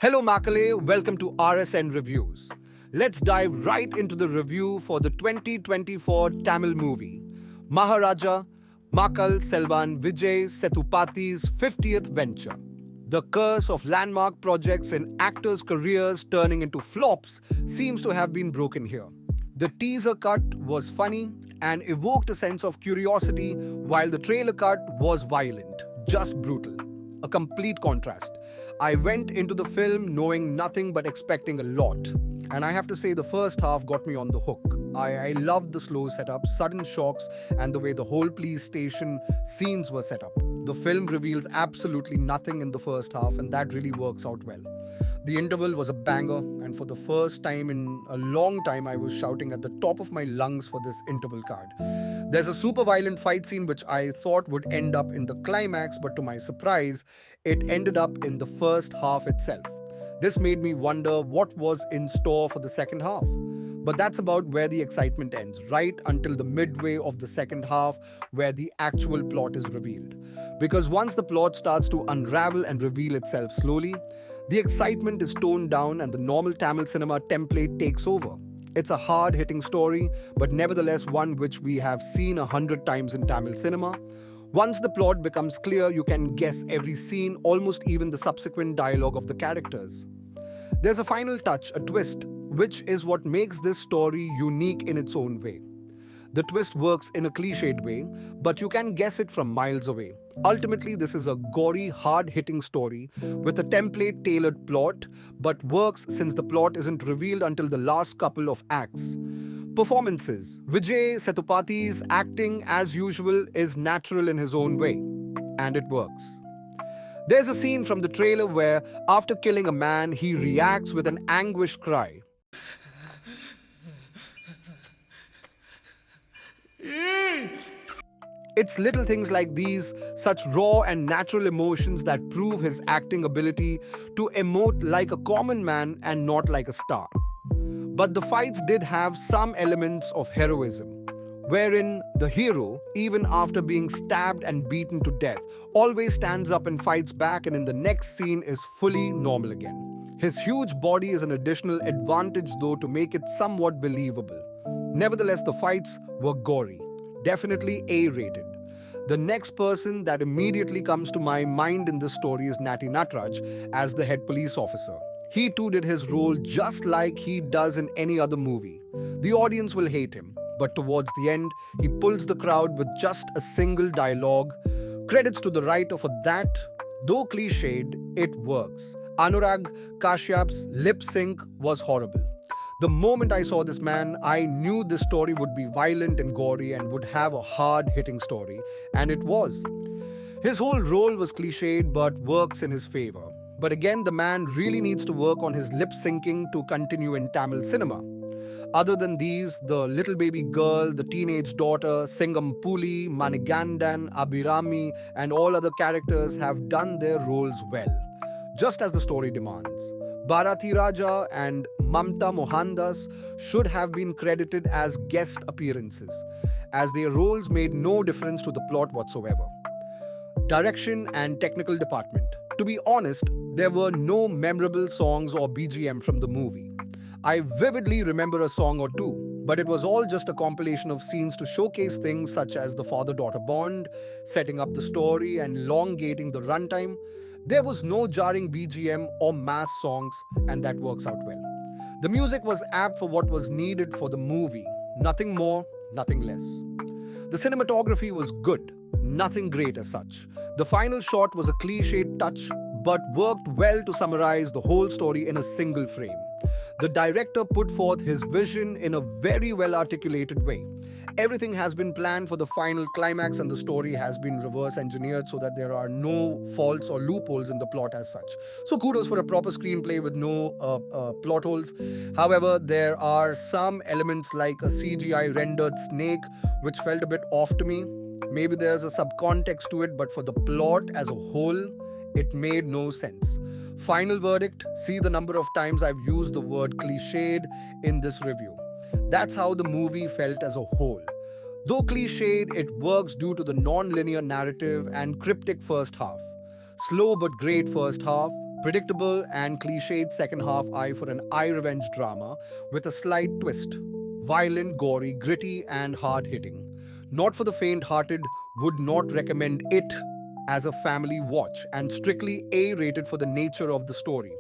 Hello, Makkale. Welcome to RSN Reviews. Let's dive right into the review for the 2024 Tamil movie, Maharaja, Makkal Selvan Vijay Sethupathi's 50th venture. The curse of landmark projects in actors' careers turning into flops seems to have been broken here. The teaser cut was funny and evoked a sense of curiosity, while the trailer cut was violent, just brutal. A complete contrast. I went into the film knowing nothing but expecting a lot. And I have to say, the first half got me on the hook. I loved the slow setup, sudden shocks, and the way the whole police station scenes were set up. The film reveals absolutely nothing in the first half, and that really works out well. The interval was a banger, and for the first time in a long time, I was shouting at the top of my lungs for this interval card. There's a super violent fight scene which I thought would end up in the climax, but to my surprise, it ended up in the first half itself. This made me wonder what was in store for the second half. But that's about where the excitement ends, right until the midway of the second half, where the actual plot is revealed. Because once the plot starts to unravel and reveal itself slowly, the excitement is toned down and the normal Tamil cinema template takes over. It's a hard-hitting story, but nevertheless one which we have seen 100 times in Tamil cinema. Once the plot becomes clear, you can guess every scene, almost even the subsequent dialogue of the characters. There's a final touch, a twist, which is what makes this story unique in its own way. The twist works in a cliched way, but you can guess it from miles away. Ultimately, this is a gory, hard-hitting story with a template-tailored plot, but works since the plot isn't revealed until the last couple of acts. Performances. Vijay Sethupathi's acting, as usual, is natural in his own way, and it works. There's a scene from the trailer where, after killing a man, he reacts with an anguished cry. It's little things like these, such raw and natural emotions, that prove his acting ability to emote like a common man and not like a star. But the fights did have some elements of heroism, wherein the hero, even after being stabbed and beaten to death, always stands up and fights back, and in the next scene is fully normal again. His huge body is an additional advantage, though, to make it somewhat believable. Nevertheless, the fights were gory. Definitely A-rated. The next person that immediately comes to my mind in this story is Natty Natraj as the head police officer. He too did his role just like he does in any other movie. The audience will hate him, but towards the end, he pulls the crowd with just a single dialogue. Credits to the writer for that. Though cliched, it works. Anurag Kashyap's lip sync was horrible. The moment I saw this man, I knew this story would be violent and gory and would have a hard-hitting story, and it was. His whole role was cliched but works in his favor. But again, the man really needs to work on his lip syncing to continue in Tamil cinema. Other than these, the little baby girl, the teenage daughter, Singam Puli, Manigandan, Abhirami, and all other characters have done their roles well, just as the story demands. Bharati Raja and Mamta Mohandas should have been credited as guest appearances, as their roles made no difference to the plot whatsoever. Direction and technical department. To be honest, there were no memorable songs or BGM from the movie. I vividly remember a song or two, but it was all just a compilation of scenes to showcase things such as the father-daughter bond, setting up the story, and elongating the runtime. There was no jarring BGM or mass songs, and that works out well. The music was apt for what was needed for the movie. Nothing more, nothing less. The cinematography was good, nothing great as such. The final shot was a cliched touch, but worked well to summarize the whole story in a single frame. The director put forth his vision in a very well articulated way. Everything has been planned for the final climax, and the story has been reverse engineered so that there are no faults or loopholes in the plot as such. So kudos for a proper screenplay with no plot holes. However, there are some elements like a CGI rendered snake which felt a bit off to me. Maybe there's a subcontext to it, but for the plot as a whole, it made no sense. Final verdict, see the number of times I've used the word cliched in this review. That's how the movie felt as a whole. Though cliched, it works due to the non-linear narrative and cryptic first half. Slow but great first half, Predictable and cliched second half eye for an eye revenge drama with a slight twist. Violent, gory, gritty, and hard hitting. Not for the faint hearted, would not recommend it as a family watch, and strictly A rated for the nature of the story.